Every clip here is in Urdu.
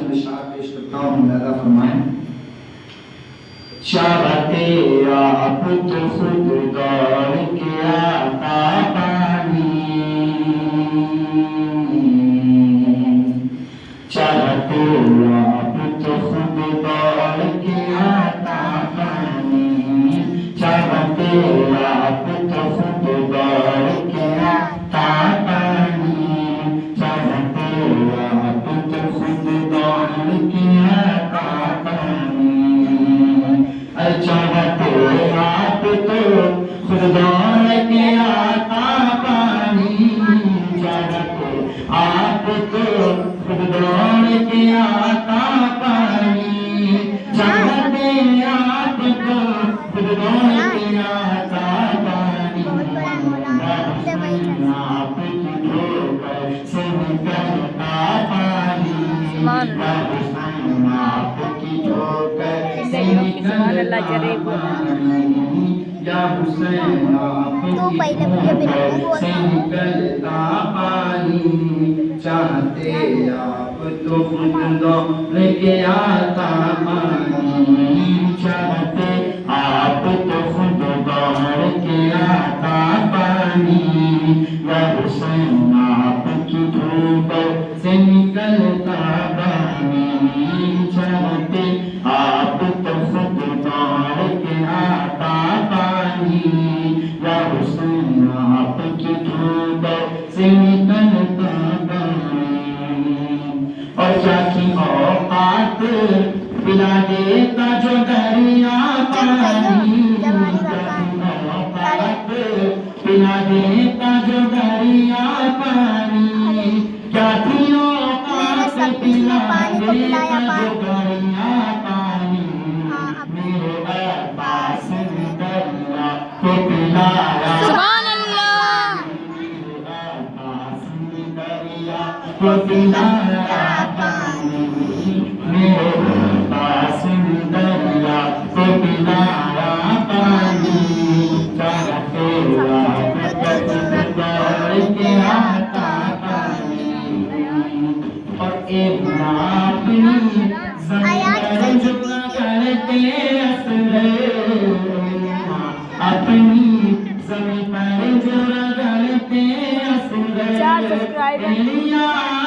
چند اشعار پیش کرتا ہوں، ملاحظہ فرمائیں۔ چاہتے آپ تو خود دوڑ کے آتا پانی، چاہتے آپ تو خود دوڑ کے آتا پانی، چاہتے آپ تو خود دوڑ کے آتا پانی، چاہتے آپ تو خود دوڑ کے آتا پانی، چاہتے آپ تو خود دوڑ کے آتا پانی، چاہتے آپ تو خود دوڑ کے آتا پانی، چاہتے آپ تو خود دوڑ کے آتا پانی، آپ کی ٹھوکر سے نکلتا پانی، آپ کی ٹھوکر سے نکلتا پانی، یا حسین آپ کی ٹھوکر سے نکلتا پانی، چاہتے آپ تو خود دوڑ کے آتا پانی، چاہتے آپ تو خود دوڑ کے آتا پانی، یا حسین آپ کی ٹھوکر سے نکلتا پانی، چاہتے آپ تو خود دوڑ کے آتا پانی، یا حسین آپ کی ٹھوکر سے نکلتا پانی، اور کیا کی اوقات پلا دیتا جو دریا پانی، اوقات پلا دیتا جو دریا پانی، کیا تھی اوقات پلا دیتا جو دریا پانی، میرے عباس نے دریا کو پلایا، سبحان اللہ، میرے عباس نے دریا کو پلایا پانی، میرے عباس نے دریا کو پلایا پانی، چاہتے آپ تو خود دوڑ کے آتا پانی، اور ایک ماں اپنی زمین پر جو رگڑتے اصغر، اپنی زمین پر جو رگڑتے اصغر،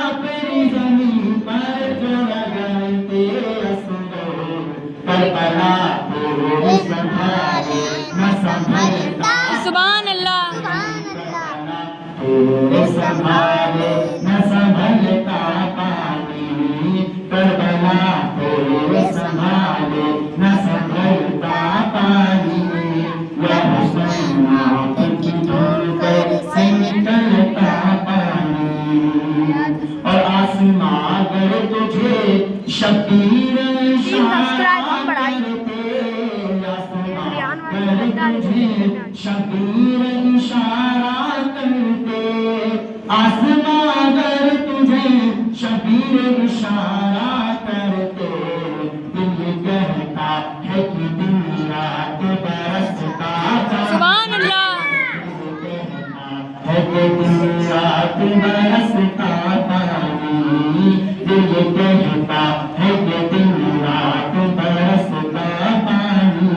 اپنی زمین پر جو رگڑتے اصغر، کربلا تیرے سنبھالے نہ سنبھلتا، سبحان اللہ، تیرے سنبھالے نہ سنبھلتا پانی، کربلا تیرے سنبھالے نہ سنبھلتا پانی، یا حسین آپ کی ٹھوکر سے نکلتا پانی، اور آسماں اگر تجھے شبیر اشارہ کرتے، آسماں اگر تجھے شبیر اشارہ کرتے، آسماں اگر تجھے شبیر اشارہ کرتے، دل یہ کہتا ہے کہ دن رات برستا تھا، سبحان اللہ، ہے کہ دن رات برستا پانی، دل یہ کہتا ہے کہ دن رات برستا پانی،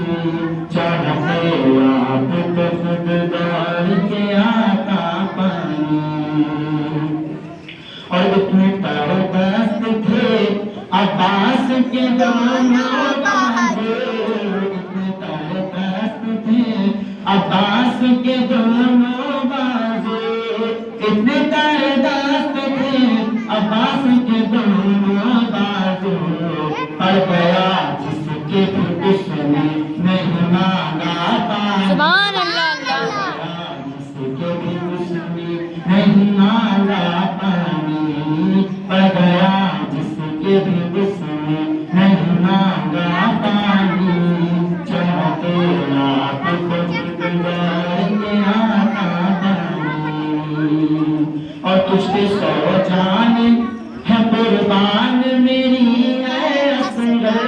چاہتے آپ تو خود دوڑ کے آتا پانی، اور اتنے تردست تھے عباس کے دونوں بازو، اتنے تردست تھے عباس کے دونوں بازو، اتنے تردست تھے عباس کے دونوں بازو، پڑ گیا جس کے بھی اس نے نہیں مانگا پانی، سبحان اللہ، جس کے بھی اس نے نہیں مانگا پانی، پڑ گیا جس کے بھی اس نے نہیں مانگا پانی، چاہتے آپ تو خود دوڑ کے آتا پانی، اور تجھ پہ سو جان ہے قربان میری اے اصغر،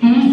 30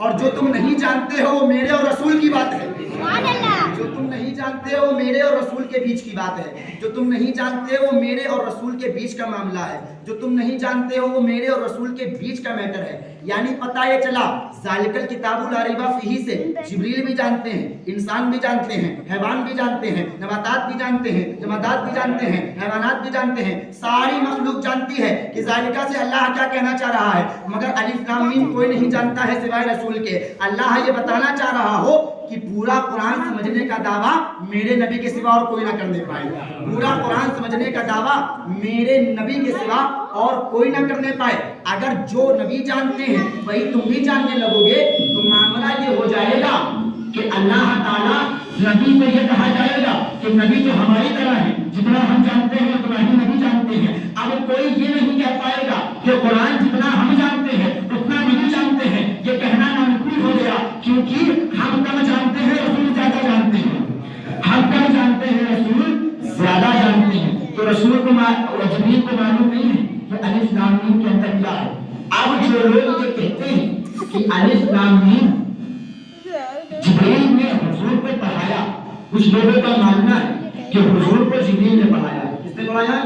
اور جو تم نہیں جانتے ہو وہ میرے اور رسول کی بات ہے. سبحان اللہ. جو تم نہیں جانتے ہو میرے اور رسول کے بیچ کی بات ہے. جو تم نہیں جانتے ہو میرے اور رسول کے بیچ کا معاملہ ہے. جو تم نہیں جانتے ہو وہ میرے اور رسول کے بیچ کا میٹر ہے. یعنی پتہ یہ چلا ذالک الکتاب لا ریب فیہ سے جبریل بھی جانتے ہیں, انسان بھی جانتے ہیں, حیوان بھی جانتے ہیں, نباتات بھی جانتے ہیں, جمادات بھی جانتے ہیں, حیوانات بھی جانتے ہیں, ساری مخلوق جانتی ہے کہ ذالکہ سے اللہ کیا کہنا چاہ رہا ہے, مگر الف لام میم کوئی نہیں جانتا ہے سوائے رسول کے. اللہ یہ بتانا چاہ رہا ہو کہ پورا قرآن سمجھنے کا دعویٰ میرے نبی کے سوا اور کوئی نہ کرنے پائے. پورا قرآن سمجھنے کا دعویٰ میرے نبی کے سوا اور کوئی نہ کرنے پائے. اگر جو نبی جانتے ہیں وہی تم بھی جاننے لگو گے تو معاملہ یہ ہو جائے گا کہ اللہ تعالیٰ نبی کو یہ کہا جائے گا کہ نبی تو ہماری طرح ہے, جتنا ہم جانتے ہیں اتنا ہی نبی جانتے ہیں. اب کوئی یہ نہیں کہہ پائے گا کہ قرآن جتنا ہم جانتے ہیں اتنا نبی جانتے ہیں. یہ کہنا ناممکن ہو گیا کیونکہ ہم کم جانتے ہیں رسول زیادہ جانتے ہیں. ہم کم جانتے ہیں رسول زیادہ جانتے ہیں. تو رسول کو جبریل کو معلوم نہیں ہے کہ الف لام میم کے اندر کیا ہے. اب جو لوگ یہ کہتے ہیں کہ الف لام میم جبریل نے حضور کو پڑھایا, کچھ لوگوں کا ماننا ہے کہ حضور کو جبریل نے پڑھایا. کس نے پڑھایا؟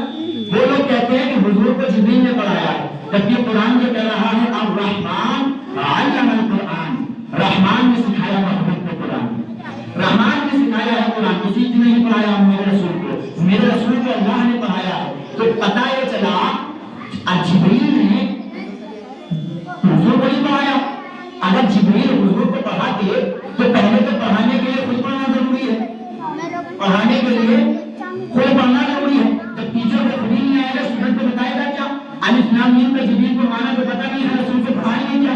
وہ لوگ کہتے ہیں کہ حضور کو جبریل نے پڑھایا, جبکہ قرآن یہ کہہ رہا ہے الرحمن علم القرآن, رحمان نے سکھایا محمد کو قرآن. رحمان نے سکھایا ہے قرآن, کسی نے نہیں پڑھایا میرے رسول کو, میرے رسول کو اللہ نے پڑھایا ہے. تو پتہ یہ چلا جبریل نے حضور کو نہیں پڑھایا. اگر جبریل حضور کو پڑھاتے تو پہلے تو پڑھانے کے لیے خود پڑھنا ضروری ہے. پڑھانے کے لیے خود پڑھنا ضروری ہے. جب ٹیچر کو خود ہی نہیں آئے گا اسٹوڈنٹ کو بتائے گا کیا؟ الف لام میم کا جبریل کو مانا تو پتہ نہیں ہے, رسول کو پڑھائیں گے کیا؟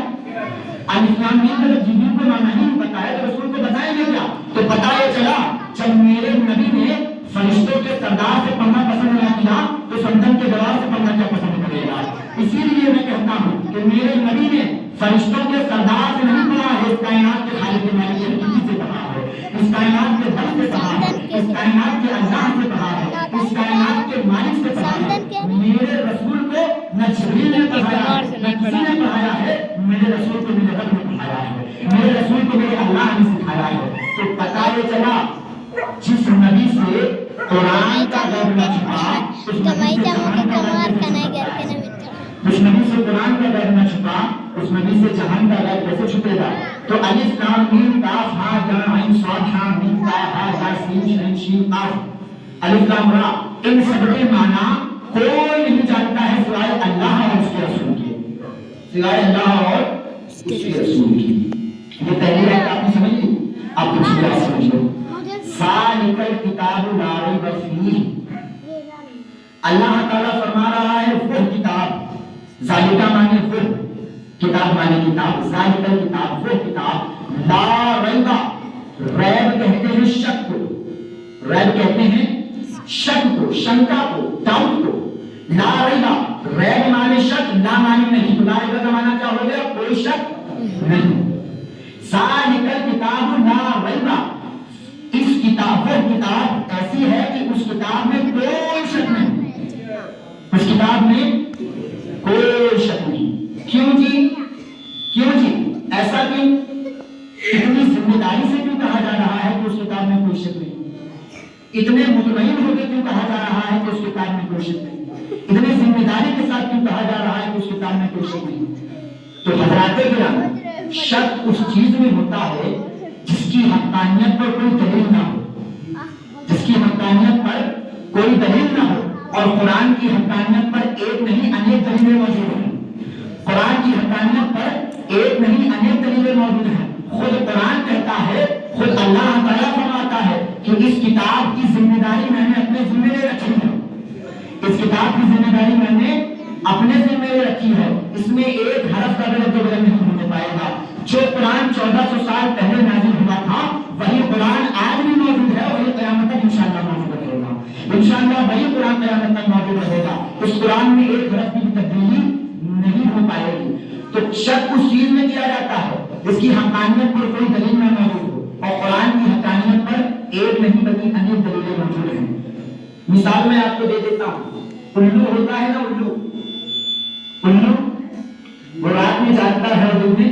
الف لام میم کا جبریل کو مانا ہی نہیں پتہ ہے تو رسول کو بتائیں گے کیا؟ تو پتہ یہ چلا جب میرے نبی نے فرشتوں کے سردار سے پڑھنا پسند نہ کیا تو سمندر کے جواب سے پڑھنا کیا پسند کرے گا. اسی لیے میں کہتا ہوں کہ میرے نبی نے فرشتوں کے سردار سے نہیں پڑھا ہے, اس کائنات کے خالق مالک حقیقی سے پڑھا ہے, اس کائنات کے رب سے پڑھا ہے, اس کائنات کے اللہ سے پڑھا ہے, اس کائنات کے مالک سے پڑھا ہے. میرے رسول کو نہ جبریل نے پڑھایا نہ کسی نے پڑھایا ہے, میرے رسول کو میرے رب نے پڑھایا ہے, میرے رسول کو میرے اللہ نے سکھایا ہے. تو پتہ یہ چلا جس نبی سے قرآن کا غیب نہ چھپا, اس نبی سے قرآن کا غیب نہ چھپا, اس نبی سے جہان کا غیب کیسے چھپے گا؟ تو الف لام میم کاف ہا یا عین صاد ہا میم تا ہا یا سین شین شین قاف, الف لام را, ان سب کے معنی کوئی نہیں جانتا ہے سوائے اللہ اور اس کے رسول کے, سوائے اللہ اور اس کے رسول کی. یہ پہلی بات آپ نے سمجھ لی. آپ دوسری بات سمجھ لو. ذالک الکتاب لا ریب فیہ, اللہ تعالیٰ فرما رہا ہے وہ کتاب, ذالکہ مانے وہ, کتاب مانے کتاب, ذالک الکتاب وہ کتاب, لا ریب, ریب کہتے ہیں شک کو, ریب کہتے ہیں شک کو, شنکا کو, ڈاؤٹ کو. لا ریب, ریب مانے شک, لا مانے نہیں. تو لا ریب کا معنی کیا ہو گیا؟ کوئی شک نہیں. ذالک الکتاب لا ریب, اس کتاب وہ کتاب ایسی ہے کہ اس کتاب میں کوئی شک نہیں, اس کتاب میں کوئی شک نہیں. کیوں جی؟ کیوں جی ایسا کیوں؟ اتنی ذمہ داری سے کیوں کہا جا رہا ہے کہ اس کتاب میں کوئی شک نہیں؟ اتنے مطمئن ہو کے کیوں کہا جا رہا ہے کہ اس کتاب میں کوئی شک نہیں؟ اتنے ذمہ داری کے ساتھ کیوں کہا جا رہا ہے کہ اس کتاب میں کوئی شک نہیں؟ تو حضرات کرام, شک اس چیز میں ہوتا ہے جس کی حقانیت پر کوئی دلیل نہ ہو, جس کی حقانیت پر کوئی دلیل نہ ہو. اور قرآن کی حقانیت پر ایک نہیں انیک دلیلیں موجود ہیں. قرآن کی حقانیت پر ایک نہیں انیک دلیلیں موجود ہیں. خود قرآن کہتا ہے, خود اللہ تعالیٰ فرماتا ہے کہ اس کتاب کی ذمہ داری میں نے اپنے ذمہ لے رکھی ہے, اس کتاب کی ذمہ داری میں نے اپنے ذمہ لے رکھی ہے. اس میں ایک حرف کا غلط و غلط نہیں ہونے پائے گا. جو قرآن 1400 سال پہلے نازل ہوا تھا وہی قرآن آج بھی موجود ہے, وہی قیامت تک انشاءاللہ موجود رہے گا. انشاءاللہ وہی قرآن قیامت تک موجود رہے گا. اس قرآن میں ایک حرف کی بھی تبدیلی نہیں ہو پائے گی. تو شک اس چیز میں کیا جاتا ہے جس کی حقانیت پر کوئی دلیل نہ موجود ہو, اور قرآن کی حقانیت پر ایک نہیں بلکہ انیک دلیلیں موجود ہیں. مثال میں آپ کو دے دیتا ہوں. الو ہوتا ہے نا, الو, الو وہ رات میں جاگتا ہے اور دن میں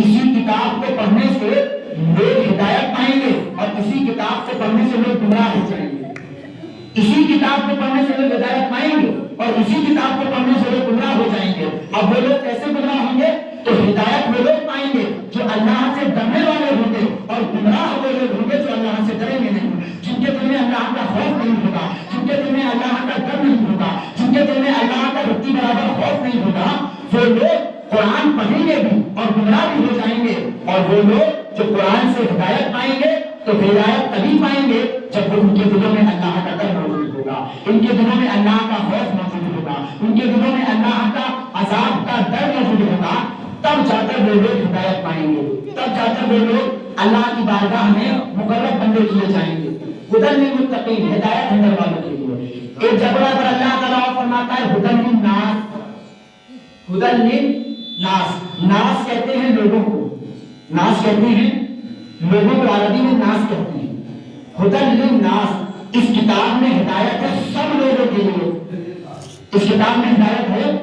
اسی کتاب کو پڑھنے سے لوگ ہدایت پائیں گے اور اسی کتاب کو پڑھنے سے لوگ گمراہ ہو جائیں گے. اسی کتاب کو پڑھنے سے لوگ ہدایت پائیں گے اور اسی کتاب کو پڑھنے سے لوگ گمراہ ہو جائیں گے. اب وہ لوگ کیسے گمراہ ہوں گے؟ تو ہدایت وہ لوگ پائیں گے جو اللہ سے ڈرنے والے ہوں گے اور گمراہ وہ لوگ ہوں گے جو اللہ سے ڈریں گے نہیں, جن کے دل میں اللہ کا خوف نہیں ہوگا, جن کے دل میں اللہ کا ڈر نہیں ہوگا, جن کے دل میں اللہ کا رتی برابر خوف نہیں ہوگا, وہ لوگ قرآن پڑھیں گے بھی اور گمراہ بھی ہو جائیں گے. اور وہ لوگ جو قرآن سے ہدایت پائیں گے تو ہدایت تبھی پائیں گے جب وہ ان کے دلوں میں اللہ کا ڈر موجود ہوگا, ان کے دلوں میں اللہ کا خوف موجود ہوگا, ان کے دلوں میں اللہ کا عذاب کا ڈر موجود ہوگا. تب جا کر وہ لوگ ہدایت پائیں گے, تب جا کر وہ لوگ اللہ کی بارگاہ میں مقرب بندے کیے جائیں گے. ہدی للمتقین, ہدایت ہے والوں کے لیے. ایک جگہ پر اللہ تعالیٰ فرماتا ہے ہدی للناس, ہدی للناس, ناس کہتے ہیں لوگوں کو, ناس کہتے ہیں لوگوں کو, عربی میں ناس کہتے ہیں. ہدی للناس, اس کتاب میں ہدایت ہے سب لوگوں کے لیے. اس کتاب میں ہدایت ہے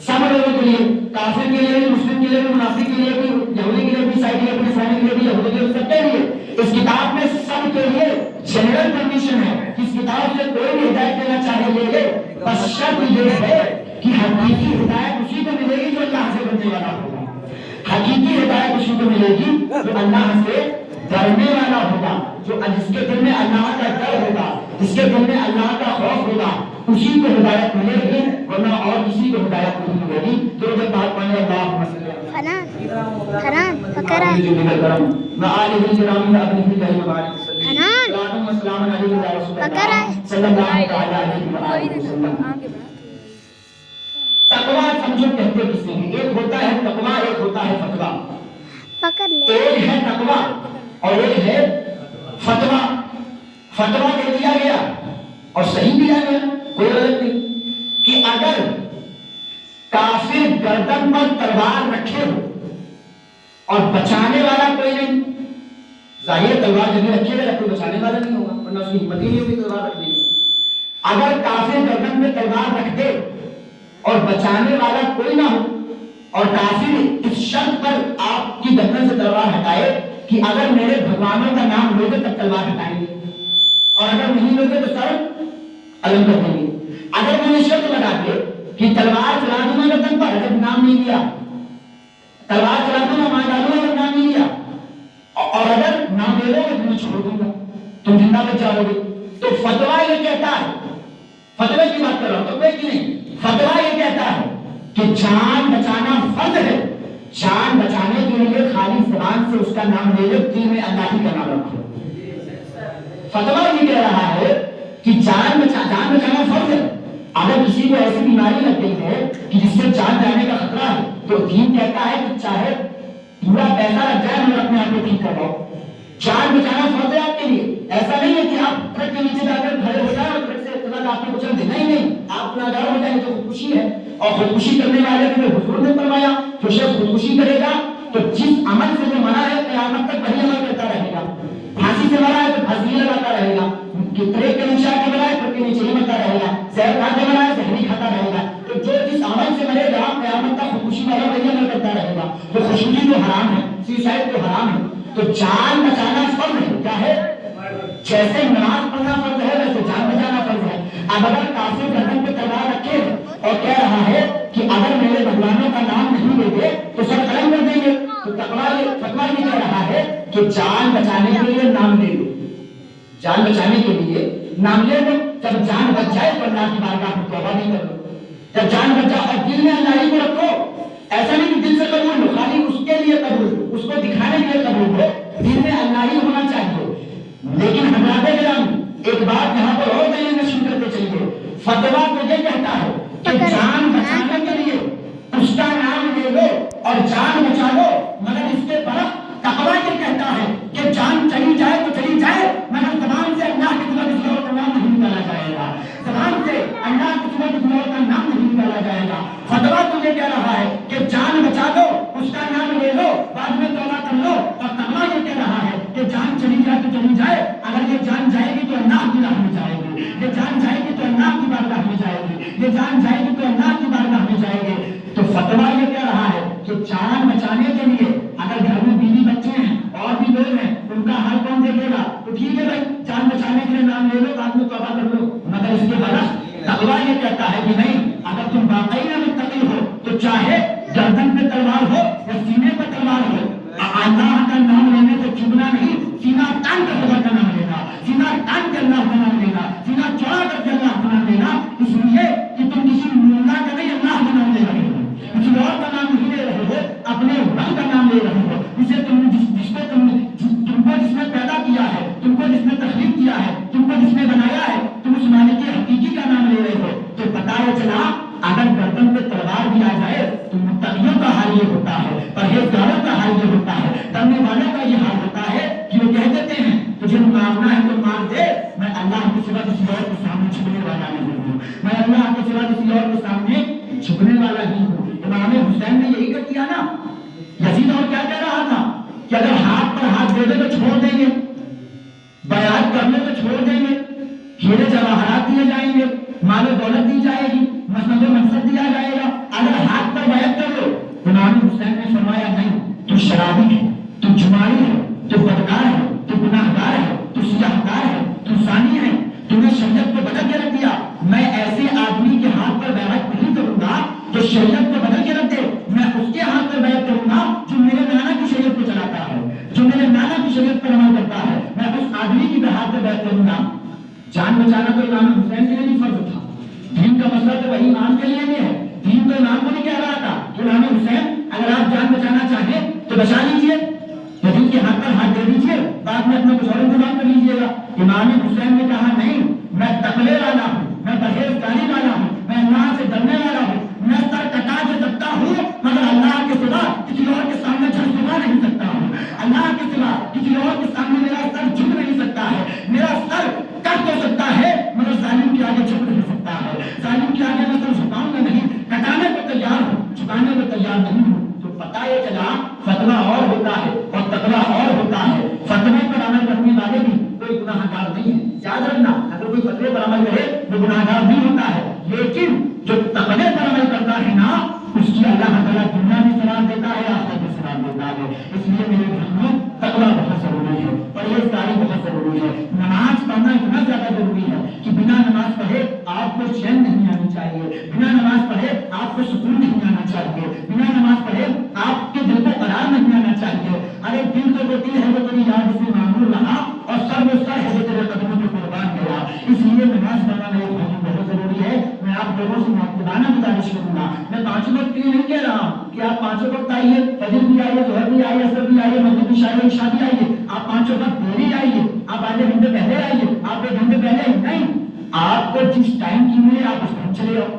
سب لوگوں کے لیے, کافر کے لیے بھی, مسلم کے لیے بھی, منافق کے لیے بھی, یہودی کے لیے بھی, عیسائی کے لیے بھی, عیسائی کے لیے بھی, یہودی کے لیے, سب کے لیے. اس کتاب میں سب کے لیے جنرل پرمیشن ہے. اس کتاب سے کوئی بھی ہدایت لینا چاہے لے لے, بس شرط یہ ہے کہ حقیقی ہدایت اسی کو ملے گی جو اللہ سے ڈرنے والا ہوگا. حقیقی ہدایت اسی کو ملے گی جو اللہ سے ڈرنے والا ہوگا, جو جس کے دل میں اللہ کا ڈر ہوگا, جس کے دل میں اللہ کا خوف ہوگا, اسی کو ہدایت ملے گی, ورنہ اور کسی کو ہدایت نہیں ملے گی. تو جب بات پڑھنے اللہ تقویٰ سمجھو کہتے کسے ہیں. ایک ہوتا ہے تقویٰ, ایک ہوتا ہے فتویٰ. پکڑ لے. ایک ہے تقویٰ اور ایک ہے فتویٰ. فتویٰ دے دیا گیا اور صحیح دیا گیا, کوئی غلط نہیں, کہ اگر کافر گردن پر تلوار رکھے ہو اور بچانے والا کوئی نہیں, ظاہر تلوار جب رکھے گا کوئی بچانے والا نہیں ہوگا, ورنہ اس کی ہمت ہی نہیں ہوگی تلوار رکھنے کی. اگر کافر گردن میں تلوار رکھ دے اور بچانے والا کوئی نہ ہو, اور کافر اس شرط پر آپ کی گردن سے تلوار ہٹائے کہ اگر میرے بھگوانوں کا نام لوگے تب تلوار ہٹائیں گے, اور اگر نہیں لوگے تو سر علم کر دیں گے. اگر میں نے شرط لگا کے کہ تلوار چلا دوں گا گردن پر اگر نام نہیں لیا, تلوار چلا دوں گا مار ڈالوں گا اگر نام نہیں لیا, اور اگر نام لے لو گے تو میں چھوڑ دوں گا, تم زندہ بچ جاؤ گے. تو فتویٰ یہ کہتا ہے, فتویٰ کی بات کر رہا ہوں تو کہ نہیں, فتویٰ یہ کہتا ہے کہ جان بچانا فرض ہے. جان بچانے کے لیے خالی زبان سے اس کا نام لے لو, دل میں اللہ ہی کا نام رکھو. فتویٰ یہ کہہ رہا ہے کہ جان بچانا فرض ہے. اگر کسی کو ایسی بیماری لگ گئی ہے کہ جس سے جان جانے کا خطرہ ہے تو دین کہتا ہے کہ چاہے پورا پیسہ لگ جائے مگر اپنے آپ کو ٹھیک کرواؤ. جان بچانا فرض ہے آپ کے لیے. ایسا نہیں ہے کہ آپ ٹرک کے نیچے جا کر کھڑے ہو جائیں اور ٹرک سے اتنا آپ کو کچل دیں, نہیں, آپ گناہگار ہو جائیں تو خودکشی ہے. اور خودکشی کرنے والے کو حضور نے فرمایا جو شخص خودکشی کرے گا تو جس عمل سے وہ مرا ہے قیامت تک وہی عمل کرتا رہے گا. پھانسی سے مرا ہے تو پھانسی لگاتا رہے گا, ٹرک کے نیچے آ کے مرا ہے ٹرک کے نیچے ہی مرتا رہے گا, زہر کھا کے مرا ہے زہر ہی کھاتا رہے گا. تو جو جس عمل سے مرے گا قیامت تک خودکشی والا وہی عمل کرتا رہے گا. تو خودکشی تو حرام ہے, سوسائڈ تو حرام ہے. تو جان بچانا فرض ہے. کیا ہے؟ جیسے نماز پڑھنا فرض ہے ویسے جان بچانا فرض ہے. اب اگر کافر گردن پہ تلوار رکھے اور کہہ رہا ہے کہ اگر میرے بھگوانوں کا نام نہیں لے گے تو سب قلم کر دیں گے, تو فتویٰ یہ کہہ رہا ہے کہ جان بچانے کے لیے نام لے لو. جان بچانے کے لیے نام لے لو. جب جان بچ جائے تو اللہ کی بارگاہ میں توبہ نہیں کر لو. جب جان بچ جائے اور دل میں اللہ ہی کو رکھو. ایسا نہیں کہ دل سے قبول ہو, خالی اس کے لیے قبول ہو, اس کو دکھانے کے لیے قبول ہو, دل میں اللہ ہی ہونا چاہیے. لیکن حضرات کرام ایک بات یہاں پر اور دلیل نشر کرتے چلیے. فتویٰ تو یہ کہتا ہے کہ جان بچانے کے لیے اس کا نام لے لو اور جان بچا لو, مگر اس کے برعکس تقویٰ یہ کہتا ہے کہ جان چلی جائے تو چلی جائے مگر زبان سے اللہ کے سوا کسی اور کا نام نہیں نکالا جائے گا. زبان سے اللہ کے سوا کسی اور کا نام نہیں نکالا جائے گا. فتویٰ تو یہ کہہ رہا ہے کہ جان بچا لو, اس کا نام لے لو, بعد میں توبہ کر لو. اور تقویٰ یہ کہہ رہا ہے کہ جان چلی جائے تو چلی جائے, اگر یہ جان جائے گی تو اللہ کی راہ میں جائے گی, یہ جان جائے گی تو اللہ کی بارگاہ میں جائے گی, یہ جان جائے گی تو اللہ کی بارگاہ میں جائے گی. تو فتویٰ یہ کہہ رہا ہے کہ جان بچانے کے لیے بچانے کے لیے نام لے لو تو آدمی توبہ کر لو، مگر اس کے برعکس تقویٰ یہ کہتا ہے کہ نہیں، اگر تم واقعی میں متقی ہو تو چاہے گردن پہ تلوار ہو یا سینے پہ تلوار ہو، اللہ کا نام لینے سے چکنا نہیں، سینہ تان کر خدا کا نام لینا، سینہ تان کے اللہ کا نام لینا، سینہ چوڑا کر کے اللہ کا نام لینا، اس لیے کہ تم کسی مولا کا نہیں اللہ کا نام لے رہے ہو، کسی اور کا نام نہیں لے رہے ہو، اپنے رب کا نام لے رہے ہو، جسے تم کو جس نے پیدا کیا ہے، تم کو جس نے تخلیق کیا ہے، تم کو جس نے بنایا ہے، تم اس مالک حقیقی کا نام لے رہے ہو، تو پتہ چلا اگر گردن پہ تلوار بھی آ جائے تو متقیوں کا حال یہ ہوتا ہے، پرہیزگاروں کا حال یہ ہوتا ہے، کرنے والوں کا یہ حال ہوتا ہے کہ وہ کہہ دیتے ہیں تجھے مانگنا ہے تو مانگ دے، میں اللہ کے سوا کسی اور کے سامنے جھکنے والا نہیں ہوں، میں اللہ کے سوا کسی اور کے سامنے جھکنے والا ہی ہوں۔ امام حسین نے یہی کر دیا نا، یزید اور کیا کہہ رہا تھا کہ اگر ہاتھ پر ہاتھ دے دے تو چھوڑ دیں گے، بیعت کر لے تو چھوڑ دیں گے، ہیرے جواہرات دیے جائیں گے، مال و دولت دی جائے گی، مسند و منصب دیا جائے گا، اگر ہاتھ پر بیعت کر لو۔ امام حسین نے فرمایا نہیں، تو شرابی ہے، تو جماعی ہے، تو بدکار ہے، تو گناہگار ہے، تو سیاہکار ہے، تو زانی ہے، تم نے شریعت کو بدل کے رکھ دیا، میں ایسے آدمی کے ہاتھ پر بیعت نہیں کروں گا جو شریعت کو بدل کے رکھ دے، میں اس کے ہاتھ پر بیعت کروں گا جو میرے نانا کی شریعت کو چلاتا ہے، جو میرے نانا کی شریعت پر عمل کرتا ہے، میں اس آدمی کی ہاتھ پر بیعت کروں گا۔ جان بچانا تو امام حسین کے لیے بھی فرض تھا، دین کا مسئلہ تو وہی امام کے لیے نہیں ہے، دین تو امام کو نہیں کہہ رہا تھا کہ امام حسین اگر آپ جان بچانا چاہیں تو بچا لیجئے، یزید کے ہاتھ پر ہاتھ دے دیجئے، بعد میں اپنا کچھ اور انتظام کر لیجئے گا۔ امام حسین نے کہا نہیں، میں تقوی والا ہوں، میں پرہیزگاری والا ہوں، میں اللہ سے ڈرنے والا ہوں، میں سر کٹا کے سکتا ہوں مگر اللہ کے سوا کسی اور کے سامنے جھک نہیں سکتا ہوں، اللہ کے سوا کسی اور کے سامنے میرا سر جھک نہیں سکتا ہے، میرا سر کٹ ہو سکتا ہے مگر ظالم کے آگے جھک نہیں سکتا ہے، ظالم کے آگے میں سر جھکاؤں گا نہیں، کٹانے کو تیار ہوں، جھکانے کو تیار نہیں ہوں۔ تو پتہ یہ چلا فتویٰ اور ہوتا ہے اور تقویٰ اور ہوتا ہے، فتوے پر عمل کرنے والے بھی کوئی گناہ گار نہیں ہے، یاد رکھنا اگر کوئی فتوے پر عمل کرے وہ گناہ گار نہیں ہوتا ہے، لیکن جو تقوی پر عمل کرتا ہے نا اس کی اللہ تعالیٰ دنیا میں ثواب دیتا ہے، آخرت میں ثواب دیتا ہے۔ اس لیے میرے بھائیوں تقویٰ بہت ضروری ہے، پرہیزگاری بہت ضروری ہے، نماز پڑھنا اتنا زیادہ ضروری ہے کہ بنا نماز پڑھے آپ کو چین نہیں آنی چاہیے، بنا نماز پڑھے آپ کو سکون نہیں آنا چاہیے، بنا نماز پڑھے آپ کے دل کو قرار نہیں آنا چاہیے۔ ارے دل تو وہ دل ہے وہ تیری یاد سے معمول رہا اور سر وہ سر ہے وہ تیرے قدموں پہ قربان گیا، اس لیے نماز پڑھنا میرے بھائیوں بہت ضروری ہے۔ میں آپ لوگوں سے مؤدبانہ گزارش کروں گا، میں 5 وقت کے لیے نہیں کہہ رہا ہوں کہ آپ 5 وقت آئیے، فجر بھی آئیے، ظہر بھی آئیے، عصر بھی آئیے، مغرب بھی آئیے، عشاء بھی آئیے، آپ 5 وقت دیری آئیے، آپ آدھے گھنٹے پہلے آئیے، آپ 1 گھنٹے پہلے نہیں، آپ کو جس ٹائم کی ملے آپ اس ٹائم چلے جاؤ،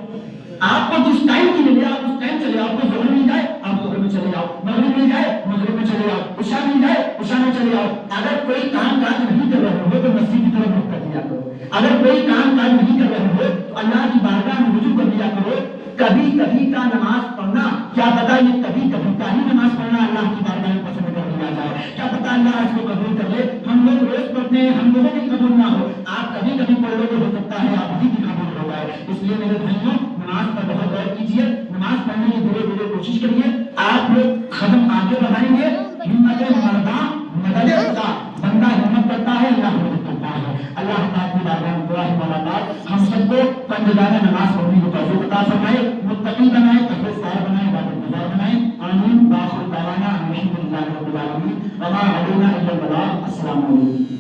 آپ کو جس ٹائم کی ملے آپ اس ٹائم چلے جاؤ، آپ کو ظہر مل جائے آپ ظہر میں چلے جاؤ، مغرب مل جائے مغرب میں چلے جاؤ، عشاء مل جائے عشاء میں چلے جاؤ۔ اگر کوئی کام کاج نہیں کر رہے ہو تو مسجد کی طرف رخ کر دیا کرو، اگر کوئی کام کاج نہیں کر رہے ہو تو اللہ کی بارگاہ میں رجوع کر دیا کرو۔ کبھی کبھی کا نماز پڑھنا کیا پتہ یہ کبھی کبھی کا ہی نماز پڑھنا اللہ کی بارگاہ میں پسند کر لیا جائے، کیا پتہ اللہ اس کو قبول کر لے۔ ہم لوگ روز پڑھتے ہیں، ہم لوگوں کی قبول نہ ہو، آپ کبھی کبھی پڑھ لو تو ہو سکتا ہے آپ ہی کی قبول ہو جائے۔ اس لیے میرے بھائیوں نماز پر بہت غور کیجیے، نماز پڑھنے کی دھیرے دھیرے کوشش کریے، آپ لوگ قدم آگے بڑھائیں گے۔ ہمت مرداں مدد خدا، بندہ ہمت کرتا ہے اللہ مدد کرتا ہے۔ اللہ تعالیٰ کی بارگاہ میں دعا ہے مولا پاک ہم سب کو پنجگانہ نماز پڑھنے کو توفیق عطا فرمائے، متقی بنائے، پرہیزگار بنائے، عبادت گزار بنائے۔ آمین۔ بآخر دعوانا الحمد للہ رب العالمین وما علینا الا البلاغ۔ السلام علیکم۔